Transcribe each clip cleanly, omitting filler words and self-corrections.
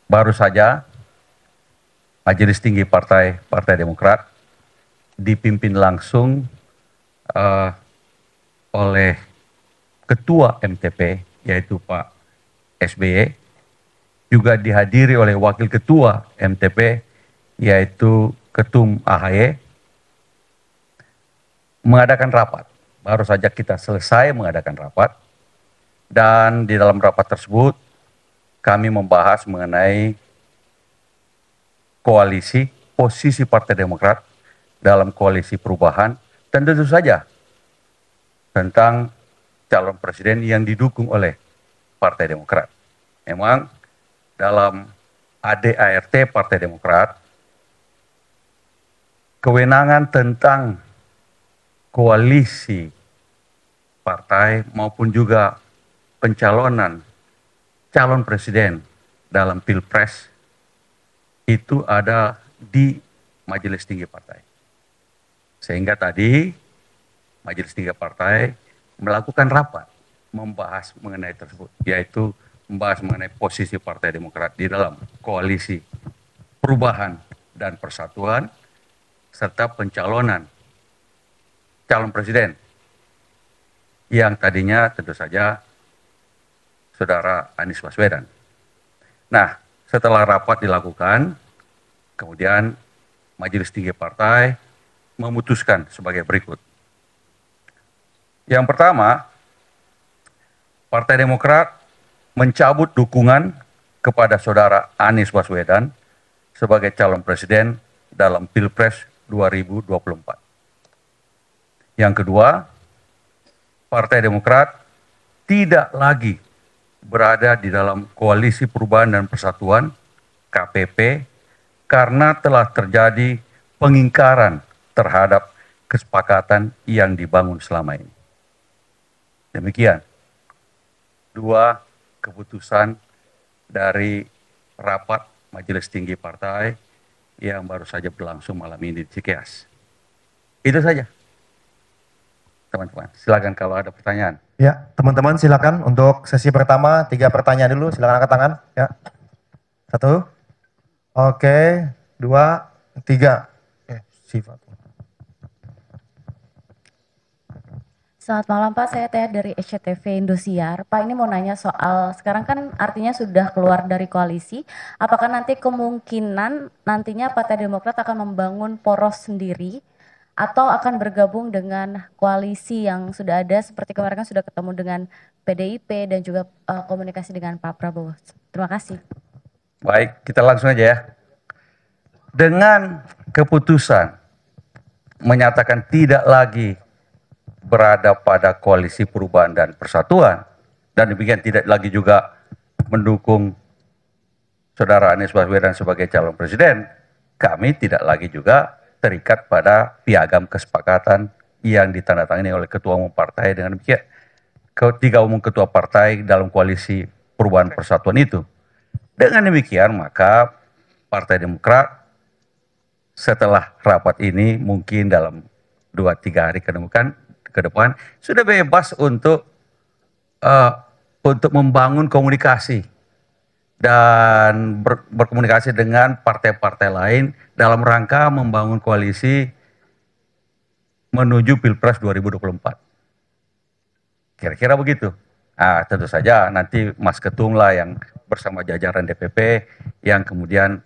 Baru saja Majelis Tinggi Partai Demokrat dipimpin langsung oleh Ketua MTP, yaitu Pak SBY, juga dihadiri oleh Wakil Ketua MTP, yaitu Ketum AHY, mengadakan rapat. Baru saja kita selesai mengadakan rapat, dan di dalam rapat tersebut kami membahas mengenai koalisi, posisi Partai Demokrat dalam koalisi perubahan, dan tentu saja tentang calon presiden yang didukung oleh Partai Demokrat. Memang dalam ADART Partai Demokrat, kewenangan tentang koalisi partai maupun juga pencalonan calon presiden dalam Pilpres itu ada di Majelis Tinggi Partai. Sehingga tadi Majelis Tinggi Partai melakukan rapat membahas mengenai tersebut, yaitu membahas mengenai posisi Partai Demokrat di dalam koalisi perubahan dan persatuan, serta pencalonan calon presiden yang tadinya tentu saja Saudara Anies Baswedan. Nah, setelah rapat dilakukan, kemudian Majelis Tinggi Partai memutuskan sebagai berikut. Yang pertama, Partai Demokrat mencabut dukungan kepada Saudara Anies Baswedan sebagai calon presiden dalam Pilpres 2024. Yang kedua, Partai Demokrat tidak lagi berada di dalam Koalisi Perubahan dan Persatuan KPP karena telah terjadi pengingkaran terhadap kesepakatan yang dibangun selama ini. Demikian dua keputusan dari rapat Majelis Tinggi Partai yang baru saja berlangsung malam ini di Cikeas. Itu saja, teman-teman. Silakan kalau ada pertanyaan. Ya, teman-teman silakan untuk sesi pertama 3 pertanyaan dulu. Silakan angkat tangan. Ya, 1, oke, 2, 3. Sifat. Selamat malam Pak, saya Tia dari SCTV Indosiar. Pak, ini mau nanya soal, sekarang kan artinya sudah keluar dari koalisi, apakah nanti kemungkinan nantinya Partai Demokrat akan membangun poros sendiri, atau akan bergabung dengan koalisi yang sudah ada, seperti kemarin kan sudah ketemu dengan PDIP dan juga komunikasi dengan Pak Prabowo. Terima kasih. Baik, kita langsung aja ya. Dengan keputusan menyatakan tidak lagi berada pada Koalisi Perubahan dan Persatuan, dan demikian tidak lagi juga mendukung Saudara Anies Baswedan sebagai calon presiden, kami tidak lagi juga terikat pada piagam kesepakatan yang ditandatangani oleh Ketua Umum Partai. Dengan demikian, ketiga umum ketua partai dalam Koalisi Perubahan Persatuan itu. Dengan demikian, maka Partai Demokrat setelah rapat ini mungkin dalam 2-3 hari ke depan sudah bebas untuk membangun komunikasi dan berkomunikasi dengan partai-partai lain dalam rangka membangun koalisi menuju Pilpres 2024. Kira-kira begitu. Nah, tentu saja nanti Mas Ketum lah yang bersama jajaran DPP yang kemudian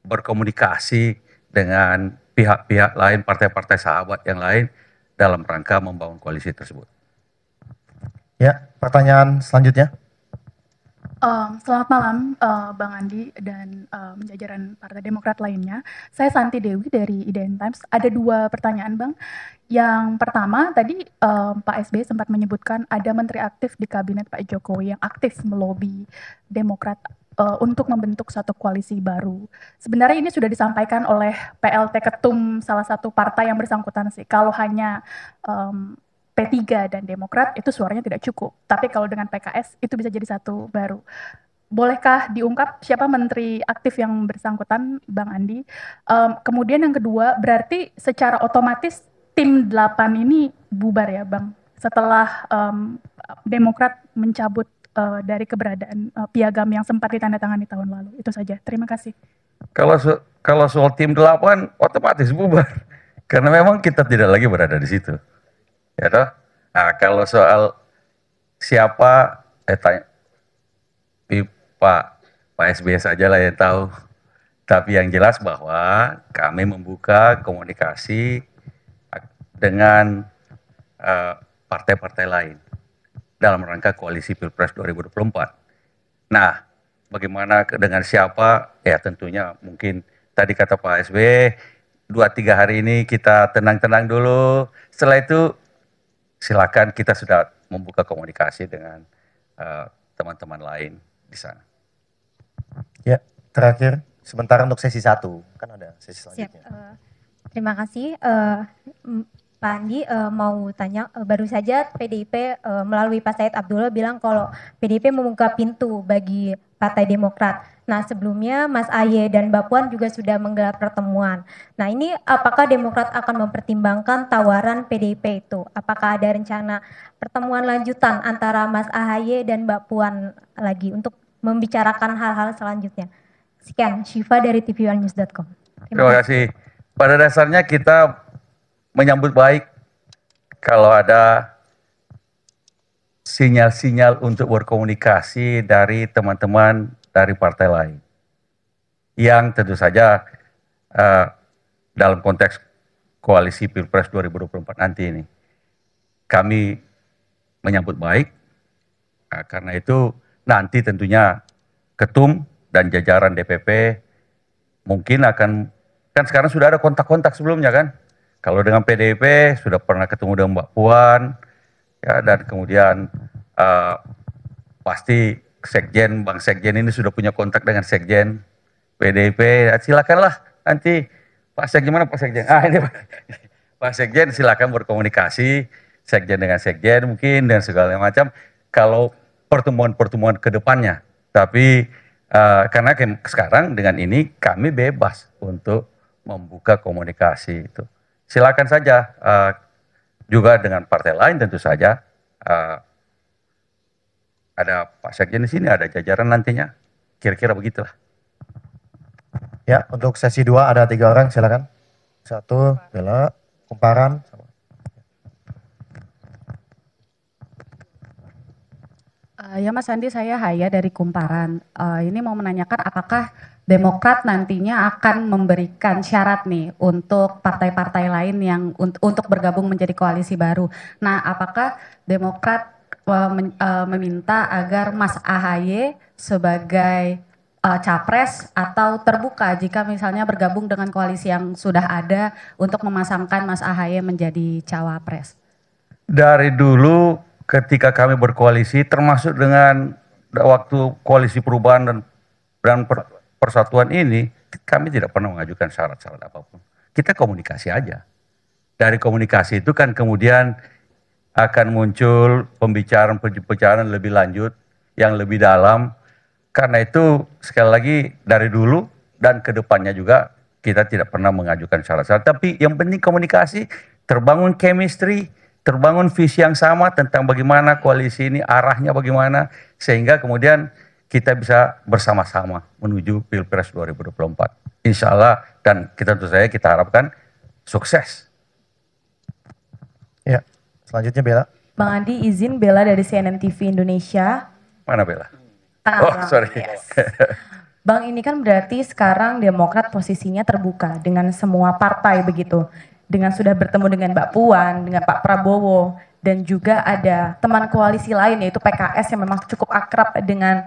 berkomunikasi dengan pihak-pihak lain, partai-partai sahabat yang lain dalam rangka membangun koalisi tersebut. Ya, pertanyaan selanjutnya. Selamat malam Bang Andi dan jajaran Partai Demokrat lainnya. Saya Santi Dewi dari IDN Times. Ada 2 pertanyaan Bang. Yang pertama tadi Pak SBY sempat menyebutkan ada menteri aktif di kabinet Pak Jokowi yang aktif melobi Demokrat untuk membentuk satu koalisi baru. Sebenarnya ini sudah disampaikan oleh PLT Ketum salah satu partai yang bersangkutan sih. Kalau hanya P3 dan Demokrat itu suaranya tidak cukup. Tapi kalau dengan PKS itu bisa jadi satu baru. Bolehkah diungkap siapa menteri aktif yang bersangkutan, Bang Andi? Kemudian yang kedua, berarti secara otomatis tim 8 ini bubar ya, Bang? Setelah Demokrat mencabut dari keberadaan piagam yang sempat ditandatangani tahun lalu. Itu saja. Terima kasih. Kalau soal tim 8 otomatis bubar. Karena memang kita tidak lagi berada di situ. Ya toh? Nah, kalau soal siapa, tanya, Pak SBY saja lah yang tahu. Tapi yang jelas bahwa kami membuka komunikasi dengan partai-partai lain dalam rangka koalisi Pilpres 2024. Nah, bagaimana dengan siapa? Ya tentunya mungkin tadi kata Pak SBY, 2-3 hari ini kita tenang-tenang dulu. Setelah itu silakan, kita sudah membuka komunikasi dengan teman-teman lain di sana. Ya, terakhir sebentar untuk sesi 1. Kan ada sesi selanjutnya. Siap. Terima kasih. Pak Andi, mau tanya, baru saja PDIP melalui Pak Said Abdullah bilang kalau PDIP membuka pintu bagi Partai Demokrat. Nah, sebelumnya Mas Ahy dan Mbak Puan juga sudah menggelar pertemuan. Nah, ini apakah Demokrat akan mempertimbangkan tawaran PDIP itu? Apakah ada rencana pertemuan lanjutan antara Mas Ahy dan Mbak Puan lagi untuk membicarakan hal-hal selanjutnya? Sekian, Syifa dari tv1news.com. Terima kasih. Pada dasarnya kita menyambut baik kalau ada sinyal-sinyal untuk berkomunikasi dari teman-teman dari partai lain. Yang tentu saja dalam konteks koalisi Pilpres 2024 nanti ini. Kami menyambut baik, karena itu nanti tentunya Ketum dan jajaran DPP mungkin akan, kan sekarang sudah ada kontak-kontak sebelumnya kan. Kalau dengan PDIP sudah pernah ketemu dengan Mbak Puan, ya, dan kemudian pasti Sekjen, Bang Sekjen ini sudah punya kontak dengan Sekjen PDIP. Ya, silakanlah nanti Pak Sekjen, mana Pak Sekjen? Ini Pak Sekjen, silakan berkomunikasi Sekjen dengan Sekjen mungkin dan segala macam. Kalau pertemuan-pertemuan ke depannya, tapi karena sekarang dengan ini kami bebas untuk membuka komunikasi itu. Silakan saja, juga dengan partai lain tentu saja. Ada Pak Sekjen di sini, ada jajaran nantinya. Kira-kira begitulah. Ya, untuk sesi 2 ada 3 orang, silakan. 1, Bella, Kumparan. Ya Mas Andi, saya Haya dari Kumparan. Ini mau menanyakan apakah Demokrat nantinya akan memberikan syarat nih untuk partai-partai lain yang untuk bergabung menjadi koalisi baru. Nah, apakah Demokrat meminta agar Mas AHY sebagai capres atau terbuka jika misalnya bergabung dengan koalisi yang sudah ada untuk memasangkan Mas AHY menjadi cawapres? Dari dulu ketika kami berkoalisi, termasuk dengan waktu koalisi perubahan dan persatuan ini, kami tidak pernah mengajukan syarat-syarat apapun. Kita komunikasi aja. Dari komunikasi itu kan kemudian akan muncul pembicaraan lebih lanjut, yang lebih dalam. Karena itu sekali lagi dari dulu dan ke depannya juga kita tidak pernah mengajukan syarat-syarat. Tapi yang penting komunikasi, terbangun chemistry, terbangun visi yang sama tentang bagaimana koalisi ini arahnya bagaimana, sehingga kemudian kita bisa bersama-sama menuju Pilpres 2024. Insya Allah, dan kita tentu saja kita harapkan sukses. Ya, selanjutnya Bella. Bang Andi, izin Bella dari CNN TV Indonesia. Mana Bella? Oh, sorry. Yes. Bang, ini kan berarti sekarang Demokrat posisinya terbuka dengan semua partai begitu. Dengan sudah bertemu dengan Mbak Puan, dengan Pak Prabowo, dan juga ada teman koalisi lain yaitu PKS yang memang cukup akrab dengan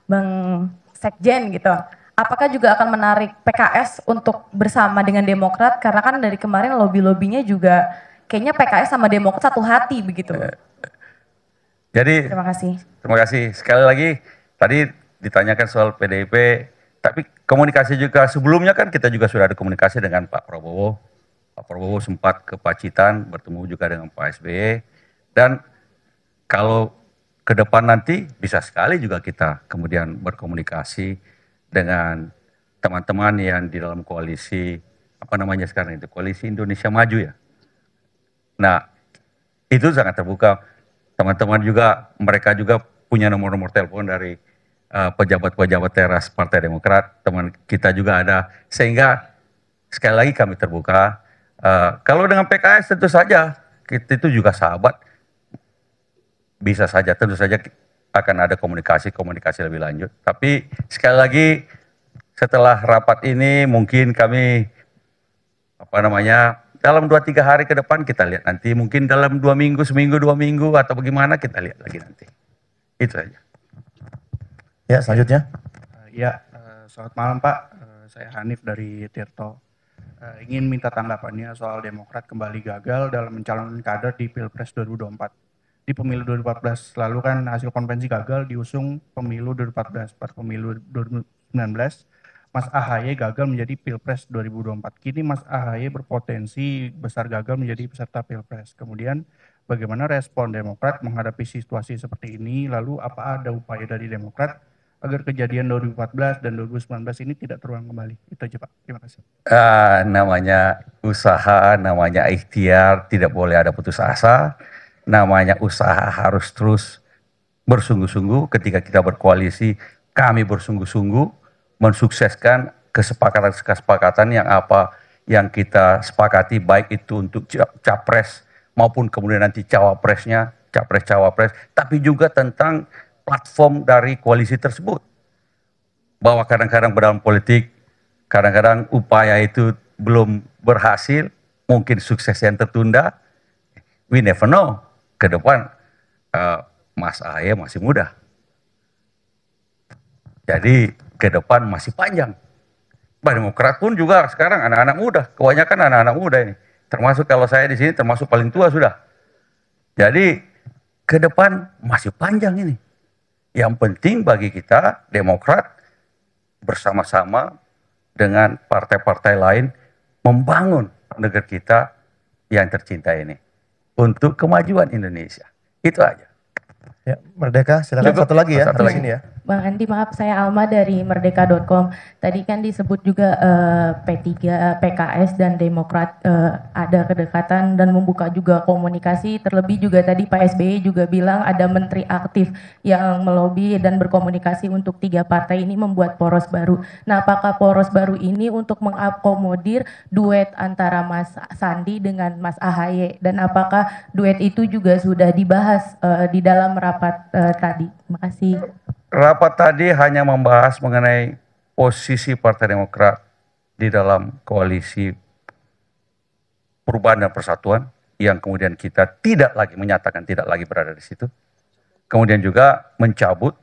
Bang Sekjen gitu. Apakah juga akan menarik PKS untuk bersama dengan Demokrat? Karena kan dari kemarin lobby-lobbynya juga kayaknya PKS sama Demokrat satu hati begitu. Jadi Terima kasih. Terima kasih. Sekali lagi tadi ditanyakan soal PDIP, tapi komunikasi juga sebelumnya kan kita juga sudah ada komunikasi dengan Pak Prabowo. Pak Prabowo sempat ke Pacitan bertemu juga dengan Pak SBY, dan kalau ke depan nanti bisa sekali juga kita kemudian berkomunikasi dengan teman-teman yang di dalam koalisi, apa namanya sekarang itu, Koalisi Indonesia Maju ya. Nah, itu sangat terbuka. Teman-teman juga, mereka juga punya nomor-nomor telepon dari pejabat-pejabat teras Partai Demokrat, teman kita juga ada, sehingga sekali lagi kami terbuka. Kalau dengan PKS tentu saja kita itu juga sahabat, bisa saja, tentu saja akan ada komunikasi lebih lanjut. Tapi sekali lagi setelah rapat ini mungkin kami dalam 2-3 hari ke depan kita lihat nanti, mungkin dalam 2 minggu, seminggu, 2 minggu atau bagaimana kita lihat lagi nanti. Itu saja. Ya, selanjutnya. Ya, selamat malam Pak. Saya Hanif dari Tirto. Ingin minta tanggapannya soal Demokrat kembali gagal dalam mencalonkan kader di Pilpres 2024. Di pemilu 2014 lalu kan hasil konvensi gagal, diusung pemilu 2014. Pada pemilu 2019, Mas AHY gagal menjadi Pilpres 2024. Kini Mas AHY berpotensi besar gagal menjadi peserta Pilpres. Kemudian bagaimana respon Demokrat menghadapi situasi seperti ini? Lalu apa ada upaya dari Demokrat agar kejadian 2014 dan 2019 ini tidak terulang kembali? Itu aja Pak, terima kasih. Namanya usaha, namanya ikhtiar, tidak boleh ada putus asa. Namanya usaha harus terus bersungguh-sungguh. Ketika kita berkoalisi, kami bersungguh-sungguh mensukseskan kesepakatan-kesepakatan yang kita sepakati, baik itu untuk capres maupun kemudian nanti cawapresnya, capres-cawapres, tapi juga tentang platform dari koalisi tersebut. Bahwa kadang-kadang dalam politik, kadang-kadang upaya itu belum berhasil, mungkin sukses yang tertunda. We never know. Ke depan Mas AHY masih muda. Jadi ke depan masih panjang. Demokrat pun juga sekarang anak-anak muda, kebanyakan anak-anak muda ini. Termasuk kalau saya di sini termasuk paling tua sudah. Jadi ke depan masih panjang ini. Yang penting bagi kita Demokrat bersama-sama dengan partai-partai lain membangun negara kita yang tercinta ini untuk kemajuan Indonesia. Itu aja. Ya, Merdeka, silakan. Cukup. Satu lagi ya, Satu di lagi. sini ya. Bang Andi, maaf saya Alma dari merdeka.com. Tadi kan disebut juga P3, PKS dan Demokrat ada kedekatan dan membuka juga komunikasi. Terlebih juga tadi Pak SBY juga bilang ada menteri aktif yang melobi dan berkomunikasi untuk 3 partai ini membuat poros baru. Nah, apakah poros baru ini untuk mengakomodir duet antara Mas Sandi dengan Mas AHY? Dan apakah duet itu juga sudah dibahas di dalam rapat tadi? Terima kasih. Rapat tadi hanya membahas mengenai posisi Partai Demokrat di dalam koalisi Perubahan dan Persatuan yang kemudian kita tidak lagi menyatakan tidak lagi berada di situ. Kemudian juga mencabut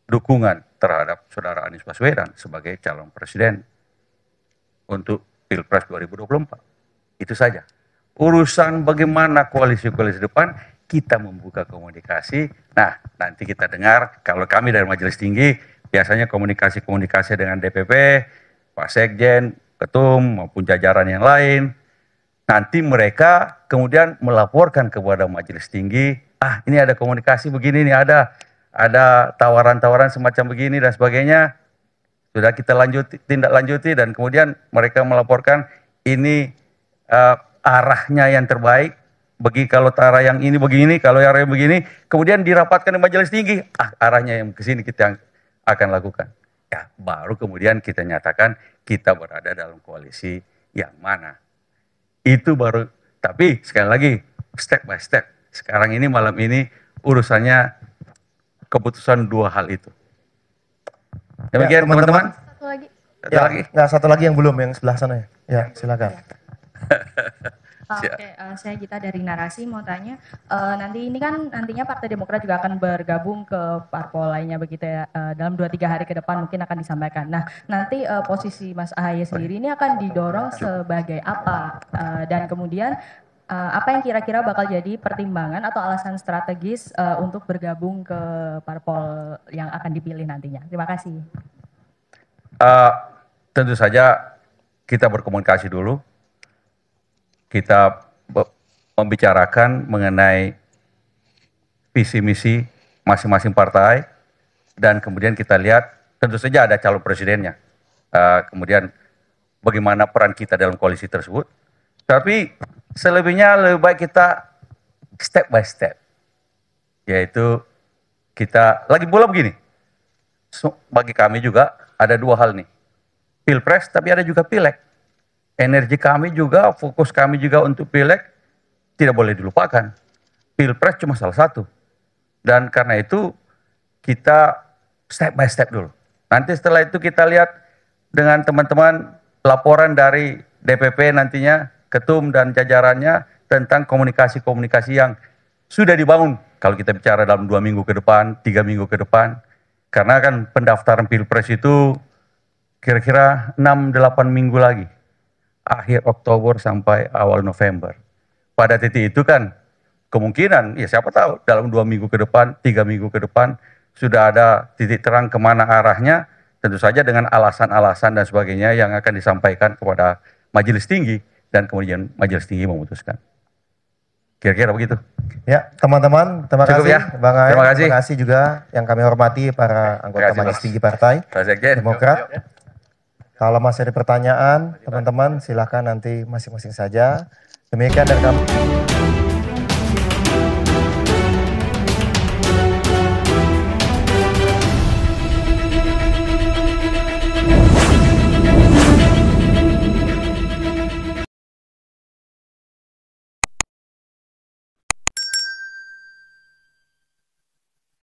dukungan terhadap Saudara Anies Baswedan sebagai calon presiden untuk Pilpres 2024. Itu saja. Urusan bagaimana koalisi-koalisi depan, kita membuka komunikasi. Nah, nanti kita dengar, kalau kami dari Majelis Tinggi, biasanya komunikasi-komunikasi dengan DPP, Pak Sekjen, Ketum, maupun jajaran yang lain. Nanti mereka kemudian melaporkan kepada Majelis Tinggi, ini ada komunikasi begini, ini ada tawaran-tawaran semacam begini dan sebagainya. Sudah kita tindak lanjuti dan kemudian mereka melaporkan ini arahnya yang terbaik. Kalau arah yang ini begini, kalau arah yang begini, kemudian dirapatkan di Majelis Tinggi, arahnya yang ke sini kita akan lakukan. Ya, baru kemudian kita nyatakan kita berada dalam koalisi yang mana. Itu baru, tapi sekali lagi, step by step. Sekarang ini, malam ini, urusannya keputusan 2 hal itu. Demikian Ya, teman-teman. Satu lagi. Satu Ya, lagi. nggak, satu lagi yang belum, yang sebelah sana ya. Ya, silakan. Oke, saya Gita dari Narasi mau tanya, nanti ini kan nantinya Partai Demokrat juga akan bergabung ke parpol lainnya begitu ya, dalam 2-3 hari ke depan mungkin akan disampaikan. Nah, nanti posisi Mas AHY sendiri ini akan didorong sebagai apa? Dan kemudian apa yang kira-kira bakal jadi pertimbangan atau alasan strategis untuk bergabung ke parpol yang akan dipilih nantinya? Terima kasih. Tentu saja kita berkomunikasi dulu. Kita membicarakan mengenai visi misi masing-masing partai dan kemudian kita lihat tentu saja ada calon presidennya. Kemudian bagaimana peran kita dalam koalisi tersebut. Tapi selebihnya lebih baik kita step by step. Yaitu kita lagi pula begini. Bagi kami juga ada dua hal nih. Pilpres tapi ada juga pileg. Energi kami juga, fokus kami juga untuk pileg tidak boleh dilupakan. Pilpres cuma salah satu. Dan karena itu kita step by step dulu. Nanti setelah itu kita lihat dengan teman-teman laporan dari DPP nantinya, ketum dan jajarannya tentang komunikasi-komunikasi yang sudah dibangun. Kalau kita bicara dalam 2 minggu ke depan, 3 minggu ke depan. Karena kan pendaftaran Pilpres itu kira-kira 6-8 minggu lagi. Akhir Oktober sampai awal November. Pada titik itu kan kemungkinan, ya siapa tahu dalam 2 minggu ke depan, 3 minggu ke depan sudah ada titik terang kemana arahnya, tentu saja dengan alasan-alasan dan sebagainya yang akan disampaikan kepada majelis tinggi dan kemudian majelis tinggi memutuskan. Kira-kira begitu. Ya, teman-teman, terima Cukup kasih ya. Bang Aeng, Terima kasih. terima kasih juga yang kami hormati para anggota kasih, majelis Mas. tinggi partai Pak Sekjen. Demokrat. Kalau masih ada pertanyaan, teman-teman silahkan nanti masing-masing saja. Demikian dari kami.